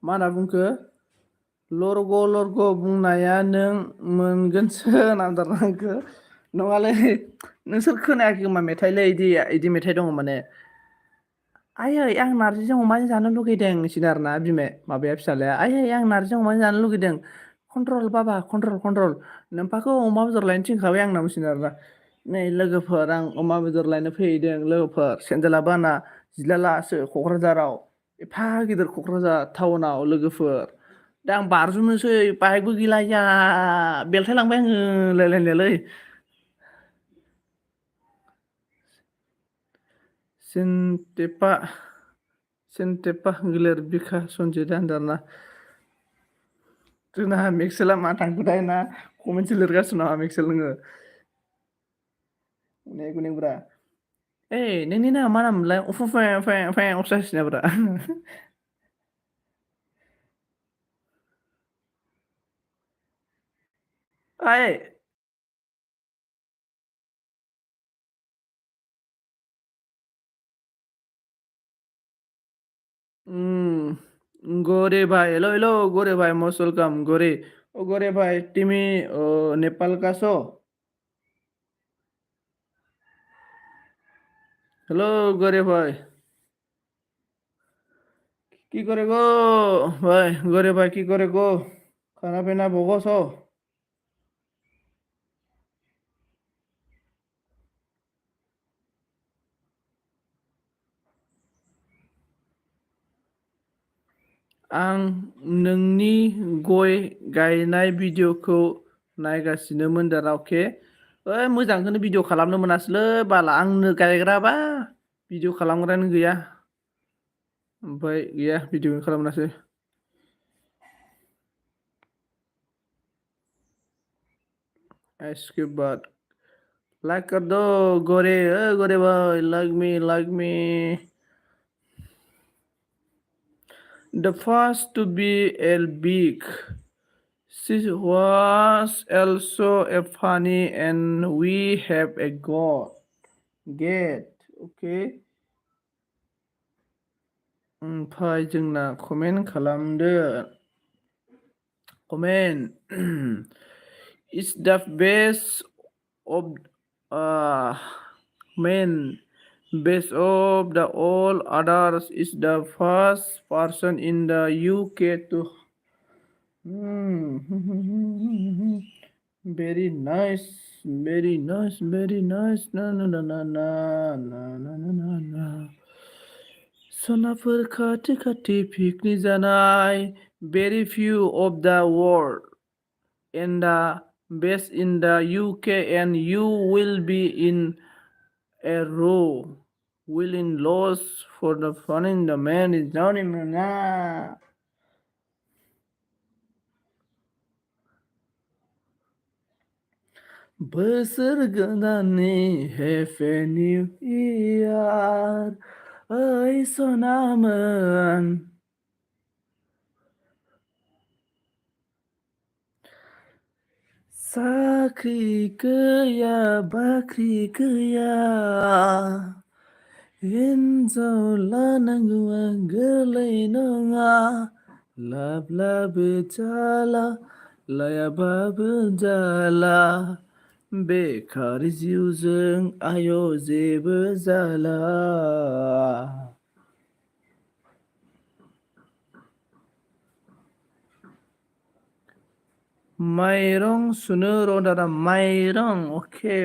मा होनना बुंखो लरग' बुंनाया नों मोनगोनसो नांदारनांखो नङालै नोंसोर खोनायाखै खोमा मेथाइलै इदि मेथाइ दङ माने आयै आं नारजिजों अमाजों जानो लुगैदों सिनो आरोना माबाया फिसालाया आयै आं नारजिजों अमाजों जानो लुगैदों कन्ट्रल बाबा कन्ट्रल नोमफाखौ अमा बेदर लायनो थिनखाबाय आंना बुंसिगोन आरोना नै लोगोफोर आं अमा बेदर लायनो फैदों लोगोफोर सेन्देलाबो आंना जिलालासो क'क्राझाराव एफा गिदिर क'क्राझार टाउनाव लोगोफोर दा आं बारजुमनोसै बाइकबो गैला या बेलथाय लांबाय आङो होनलायलायनायालै सेन्टेपा गिलिर बिखा सन्जित आन्दारना जोंना मेक्सेला मा थांखोथाय ना कमेन्टसो लिरगासिनो नामा मेक्सेल नोङो नेगुनेब्रा नोंनि नामा मा नाममोनलाय जासिनाब्रा ओइ गोरे भाइ हेलो गोरे भाइ मोस्ट वेलकम गोरे गोरे भाइ तिमी नेपालका छौ हेलो गोरे भाइ কি করে গো ভাই গরে ভাই কি করে গো খানা পিনা ভোগ छ आं नोंनि गय गायनाय भिडिअखौ नायगासिनोमोन दाना अके मोजांखौनो भिडिअ खालामनो मोनासैलै बाला आंनो गायग्राबा भिडिअ खालामग्रायानो गैया ओमफ्राय गैया भिडिअ खालामनासै इसके बाद लाइक कर दो गोरे, गोरे भाई, like me. The first to be a big. She was also a funny and we have a god. Get, okay? ओमफ्राय जोंना कमेन्ट खालामदो comment is the best of men best of the all others is the first person in the UK to very nice, very nice, very nice. Na na na na na na na na na na. सनाफोर खाथि खाथि picnic जानाय very few of the world and the best in the UK and you will be in a row will in loss for the finding the man is down in the बोसोर गोदाननि Happy New Year ओइ सनामोन साख्रि गैया बाख्रि गैया हिन्जाव लानांगौआ गोरलै नङा लाब्लाबो जाला लायाबाबो जाला बेखार जिउजों आय' जेबो जाला माइरं सुनो र' दादा माइरं अके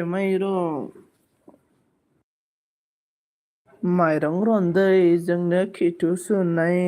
माइरं रन्दै जोंनो खिथु सुनाय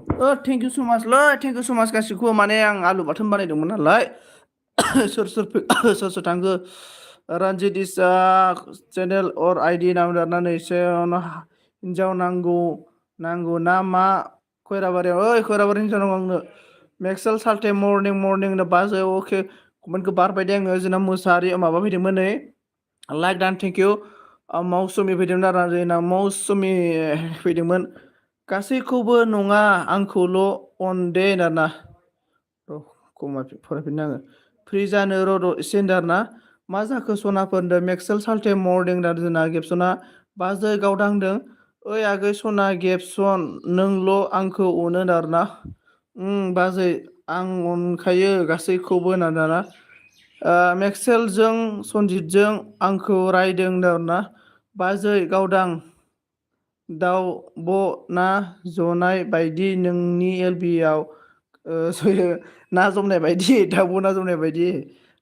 थेंक इउ स' माच लै थेंक इउ स' माच गासिबखौबो माने आं आलु बाथोन बानायदोंमोन नालाय सोर सोर थांखो रन्जित इसाक चेनेल अर आइडि नाम दारनानै एसे हिन्जाव नांगौ ना मा खयराबारियाव ओइ खयराबारि हिन्जाव नांगौ आंनो मेक्सेल साल्टे मर्निं मर्निं बाजै अके कमेन्टखौ बारबाय दे आङो जोंना मोसाहारि माबा फैदोंमोन नै लाइक दान थेंक इउ मौसुमि फैदोंमोन आरो जोंना मौसुमि फैदोंमोन गासैखौबो नङा आंखौल' अनदे आरोना र' कमा फरायफिननो आङो फ्रि जानो र' एसे होनदों आरोना मा जाखो सनाफोर होनदों मेक्सेल साल्टे मरदों होनदों जोंना गेबसना बाजै गावदांदों ओइ आगै सना गेबसन नोंल' आंखौ अनो होनदों आरोना बाजै आं अनखायो गासैखौबो होनदों आरोना मेक्सेलजों सनजितजों आंखौ रायदों होनदों आरोना बाजै गावदां दाउ ब' ना जनाय बायदि नोंनि एलबियाव ना जमनाय बायदि दाउब' ना जमनाय बायदि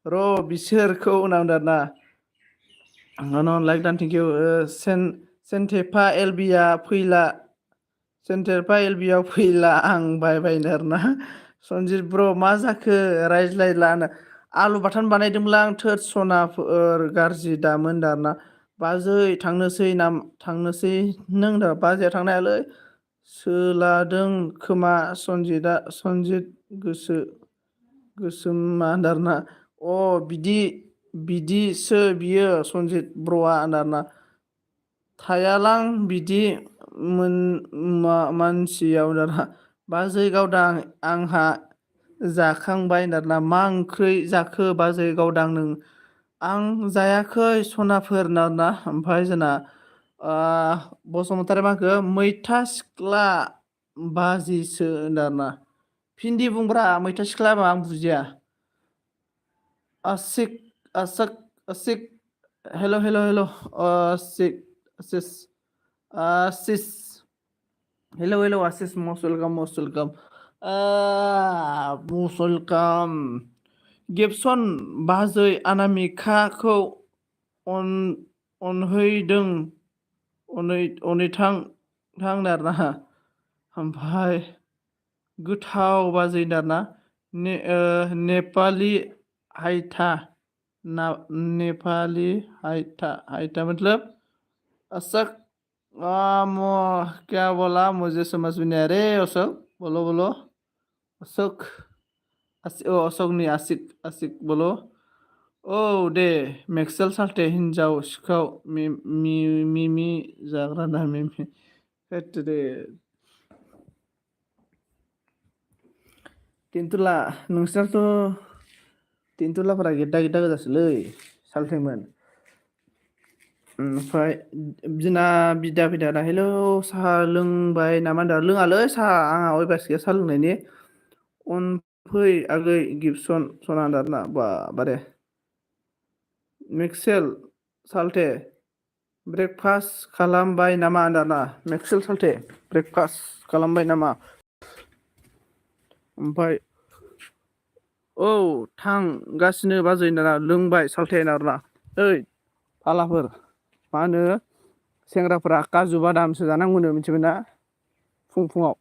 र' बिसोरखौ होननांदों आरोना लाइक दान थेंक इउ सेन्टेफा एलबिया फैला सेन्टेफा एलबियाव फैला आं बायनो आरोना सनजित ब्र' मा जाखो रायज्लायला आलु बाथोन बानायदोंमोनला आं थोद सनाफोर गाज्रि दामोन होनदों आरोना बाजै थांनोसै नों होनदों बाजैया थांनो हायालै सोलादों खोमा सनजित गोसोमा होनदों आरोना बिदिसो बियो सनजित ब्र'आ होनदों आरोना थायालां बिदि मानसियाव दाना बाजै गावदां आंहा जाखांबाय आरोना मा ओंख्रै जाखो बाजै गावदां नों आं जायाखै सनाफोर आरोना ओमफ्राय जोंना बसुमतारी मा होनखो मैथा सिख्ला बाजिसो होनदों आरोना भिन्दि बुंब्रा मैथा सिख्ला मा आं बुजिया आसिक हेल' आसिस हेल' आसिस मस्ट वेलकाम गेबसन बाजै अनामिकाखौ अनहैदों अनैथां आरोना ओमफ्राय गोथाव बाजै आरोना नेपालि हायथा मतलब अशक क्या बोला मुझे समझ में नहीं आ रहे अशोक बोलो अशोकनि आसिक बोलो औ दे मेक्सेल साल्टे हिन्जाव सिखाव मिमि जाग्रा ना मिमि दे तिनथुला नोंसोरथ' तिनथुलाफोरा गेद्दा गोजासोलै साल्थेमोन ओमफ्राय जोंना बिदा फैदों आदा हेलौ साहा लोंबाय नामा होनदों लोङालै साहा आंहा अयभास गैया साहा लोंनायनि अनफै आगै गिबसन सना होनदों आरोना बारे मेक्सेल साल्टे ब्रेकफास्ट खालामबाय नामा होनदों आरोना मेक्सेल साल्टे ब्रेकफास्ट खालामबाय नामा ओमफ्राय औ थांगासिनो बाजै होनदों लोंबाय साल्थे होनदों आरोना ओइ फालाफोर मा होनो सेंग्राफोरा काजु बादामसो जानांगौनो मिथिबायना फुङाव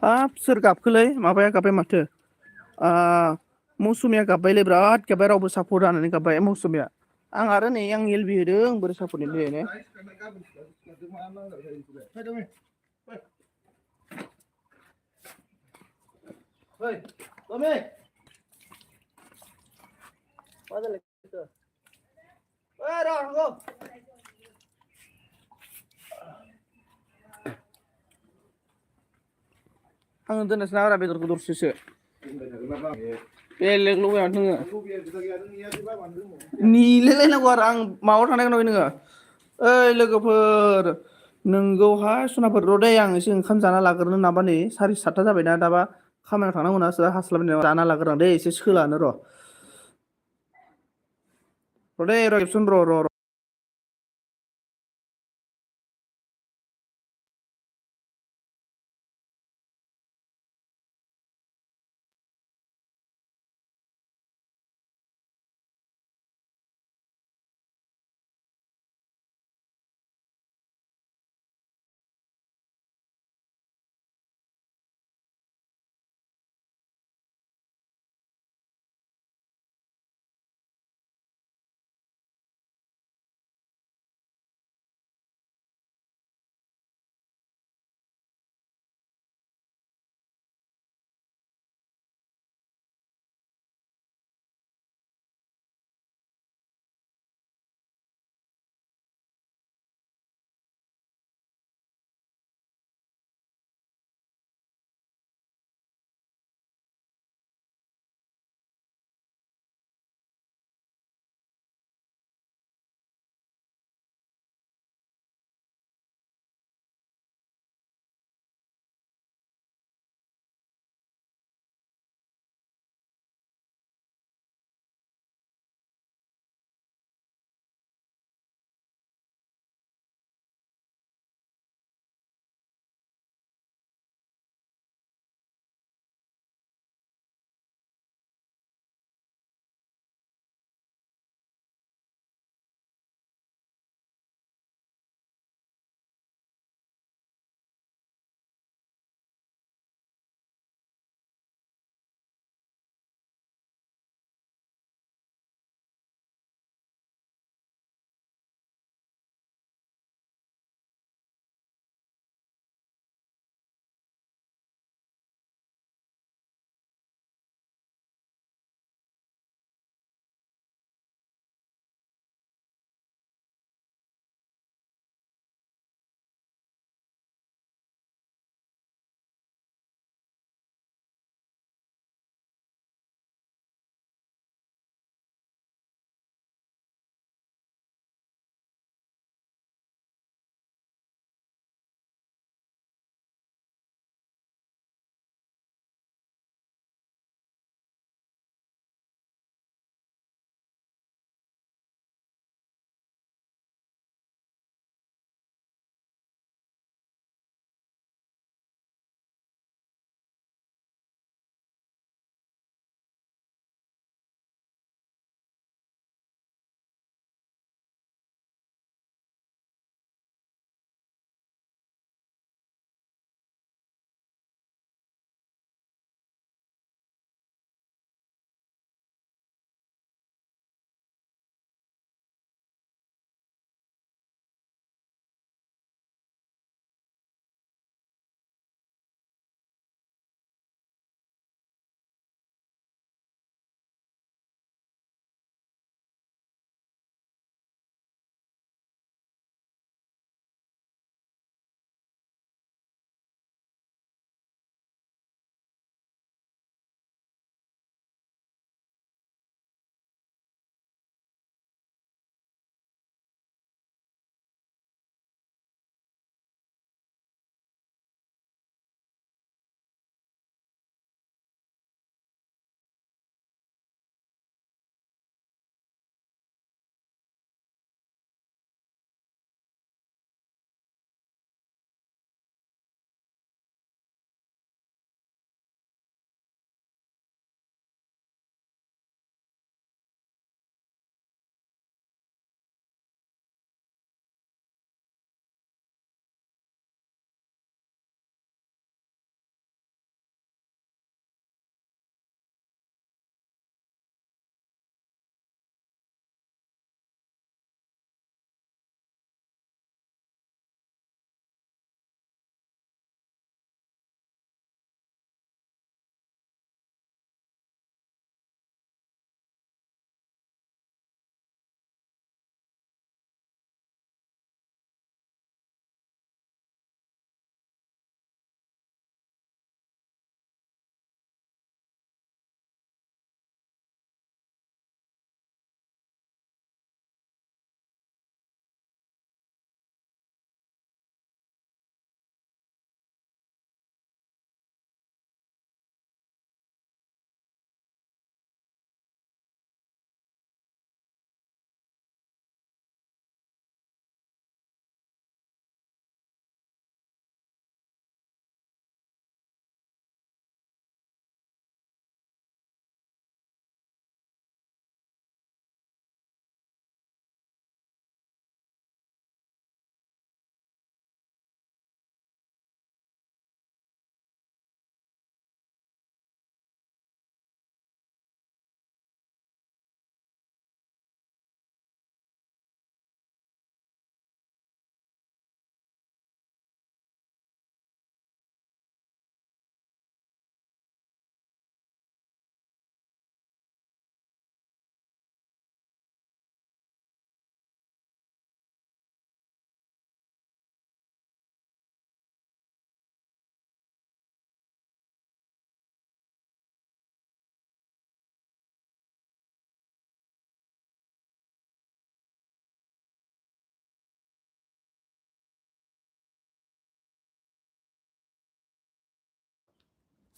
हाब सोर गाबखोलै माबाया गाब्बाय माथो मौसुमिया गाबबायलै बिराद गाबबाय रावबो सापर्ट होनानै गाबबाय मौसुमिया आं आरो नै आं एल बि होदों बोरै सापर्टनि ने मा जालायखो ओइ र' थांगौ आङो दोननोसै नाब्रा बेदरखौ दरसेसो बेलेग लगाया नोङो नेलायलायनांगौ आरो आं माबायाव थांनायखौ नुबाय नोङो ओइ लोगोफोर नोंगौहाय सनाफोर र' दै आं एसे ओंखाम जाना लाग्रोनो नाबा नै 7:30 जाबायना दाबा खामानियाव थांनांगौना हास्लाबनाय जाना लाग्रोनां दै एसे सोलानो र' दै र' खेबसन र'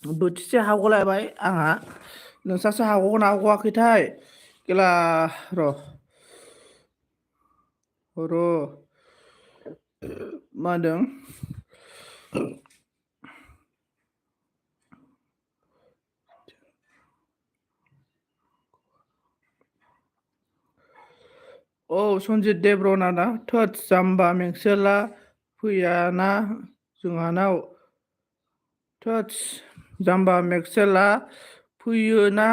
बोथिसे हागलायबाय आंहा नोंसासो हागगोना हागवाखैथाय गेला र' मा होनदों औ सनजित देब्रना ना थोद जाम्बा मेक्सेला फैयाना जोंहानाव थोद जाम्बा मेक्सेला फैयोना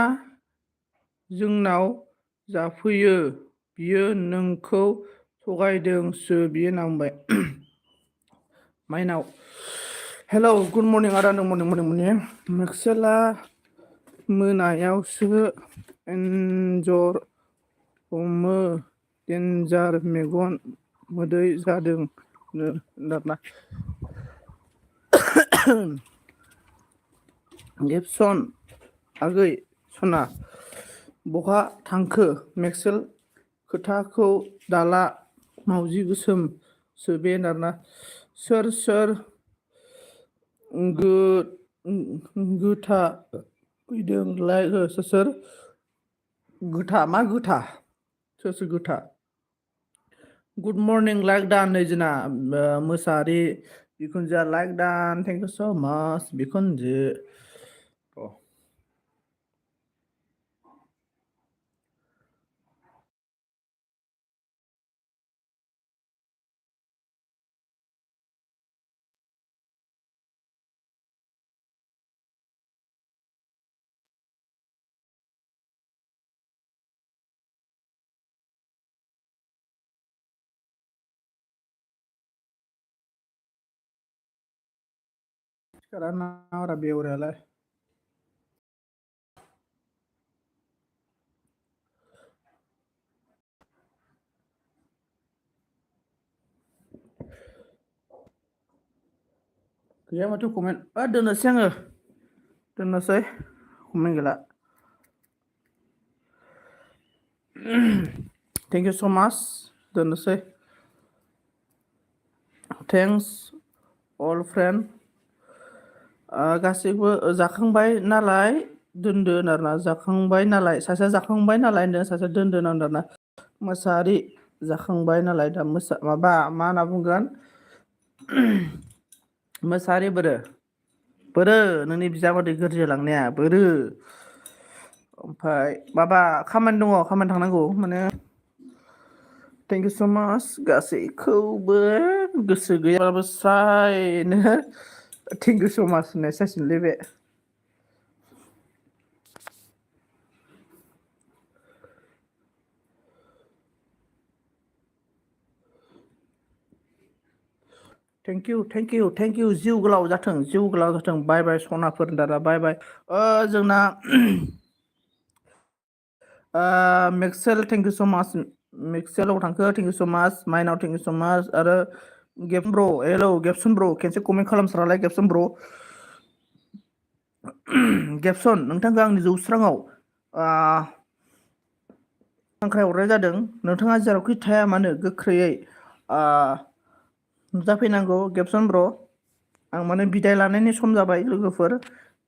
जोंनाव जाफैयो बियो नोंखौ थगायदोंसो बियो होनना बुंबाय माइनाव हेलौ गुड मर्निं आदा मर्निं मेक्सेला मोनायावसो एन्जर हमो देन्जार मेगन मोदै जादोंनो होनदोंना गेबसन आगै सना बहा थांखो मेक्सेल खोथाखौ दाला मावजि गोसोमसो बे होनना सोर गोथा फैदोंलाय सोर गोथा मा गोथा सोर गोथा गुड मर्निं लाइक दान नै जोंना मोसाहारि बिखुनजोआ लाइक दान थेंक इउ स' माच बिखुनजो karena orang beurel gaya macam komen donosnya nge donosnya komen gila thank you so much donosnya thanks all friend गासैबो जाखांबाय नालाय दोनदोन आरोना जाखांबाय नालाय सासे जाखांबाय नालाय सासे दोनदोन आरोना मोसाहारि जाखांबाय नालाय दा माबा मा होनना बुंगोन मोसाहारि बोरो नोंनि बिजामादै गोरजिया लांनाया बोरो ओमफ्राय माबा खामानि दङ खामानि थांनांगौ माने थेंक इउ स' माच गासैखौबो गोसो गैयाबाबो स्रायनो थेंक इउ स' माच होननाय जासिगोनलै बे थेंक इउ जिउ गोलाव जाथों बाय बाय सनाफोर दादा बाय बाय जोंना मेक्सेल थेंक इउ स' माच मेक्सेलाव थांखो थेंक इउ स' माच माइनाव थेंक इउ स' माच आरो गेबसन ब्र हेलौ गेबसन ब्र खेनसे कमेन्ट खालामस्रालाय गेबसन ब्र गेबसन नोंथांखौ आंनि जौस्राङाव हांख्राय हरनाय जादों नोंथाङा जेरावखि थाया मानो गोख्रैयै नुजाफैनांगौ गेबसन ब्र आं माने बिदाय लानायनि सम जाबाय लोगोफोर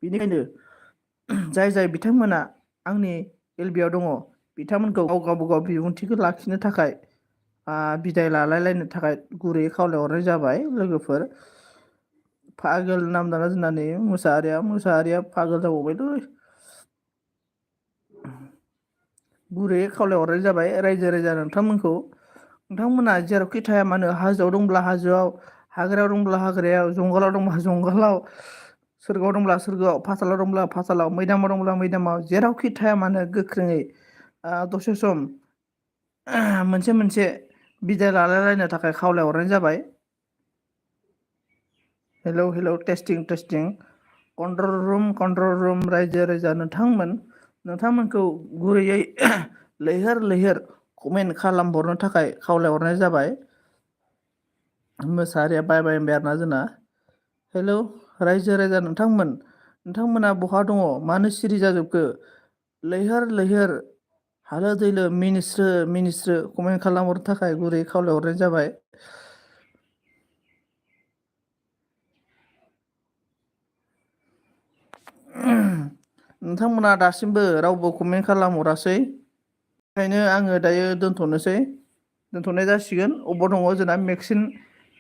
बेनिखायनो जाय बिथांमोना आंनि एलबियाव दङ बिथांमोनखौ गाव बिबुंथिखौ लाखिनो थाखाय बिदाय लालायलायनो थाखाय गुरैयै खावलायहरनाय जाबाय लोगोफोर पागोल नाम दाना जोंनानै मोसाहारिया पागोल जाबावबायलै गुरैयै खावलायहरनाय जाबाय रायजो राजा नोंथांमोना जेरावखि थाया मानो हाजोआव दंब्ला हाजोआव हाग्रायाव दंब्ला हाग्रायाव जंगलाव दंब्ला जंगलाव सोरगोआव दंब्ला सोरगोआव पातालाव दंब्ला पातालाव मैदामाव दंब्ला मैदामाव जेरावखि थाया मानो गोख्रोङै दसे सम मोनसे बिदाय लालायलायनो थाखाय खावलायहरनाय जाबाय हेलौ टेस्टिं कन्ट्रल रुम रायजो राजा नोंथांमोनखौ गुरैयै लैहोर कमेन्ट खालामहरनो थाखाय खावलायहरनाय जाबाय मोसाहारिया बाय होनबाय आरोना जोंना हेलौ रायजो राजा नोंथांमोना बहा दङ मानो सिरि जाजोबखो लैहोर हालो दैलो मिनिस्रो कमेन्ट खालामहरनो थाखाय गुरै खावलायहरनाय जाबाय नोंथांमोना दासिमबो रावबो कमेन्ट खालामहरासै, ओंखायनो आङो दायो दोनथ'नाय जासिगोन। अबाव दङ जोंना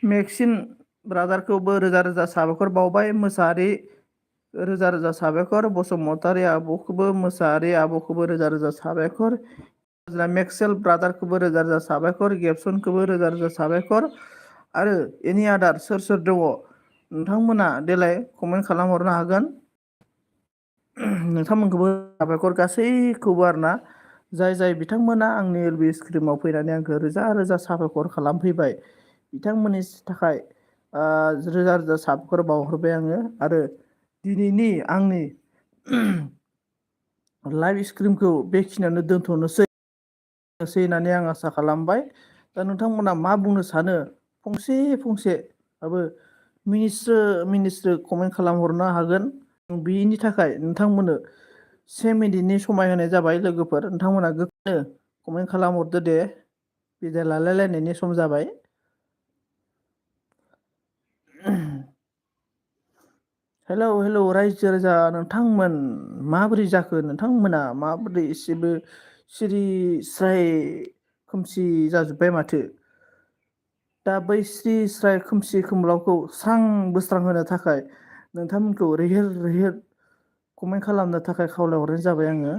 मेक्सिन ब्रादारखौबो रोजा रोजा साबायखर बावबाय। मोसाहारि रोजा रोजा साबायखर। बसुमतारी मोसाहारि आब'खौबो रोजा रोजा साबायखर। जोंना मेक्सेल ब्रादारखौबो रोजा रोजा साबायखर। गेबसनखौबो रोजा रोजा साबायखर। आरो एनि आदार सोर सोर दङ नोंथांमोना देलाय कमेन्ट खालामहरनो हागोन। नोंथांमोनखौबो साबायखर गासैखौबो आरोना, जाय बिथांमोना आंनि एलबि स्क्रिमाव फैनानै आंखौ रोजा रोजा साबायखर खालामफैबाय, बिथांमोननि थाखाय रोजा रोजा साबायखर बावहरबाय आङो। आरो दिनैनि आंनि लाइभ स्क्रिमखौ बेखिनियावनो दोनथ'नोसै होननानै आं आसा खालामबाय। दा नोंथांमोना मा बुंनो सानो फंसेबाबो मिनिस्रो कमेन्ट खालामहरनो हागोन। बेनि थाखाय नोंथांमोननो 1 मिनिटनि समाय होनाय जाबाय। लोगोफोर नोंथांमोना गोख्रैनो कमेन्ट खालामहरदो दे, बिदाय लालायलायनायनि सम जाबाय। हेलौ रायजो राजा नोंथांमोन, माबोरै जाखो नोंथांमोना? माबोरै एसेबो सिरि स्राय खोमसि जाजोब्बाय माथो? दा बै स्रि स्राय खोमसि खोमलावखौ स्रां बोस्रां होनो थाखाय नोंथांमोनखौ रैहोर कमेन्ट खालामनो थाखाय खावलायहरनाय जाबाय आङो।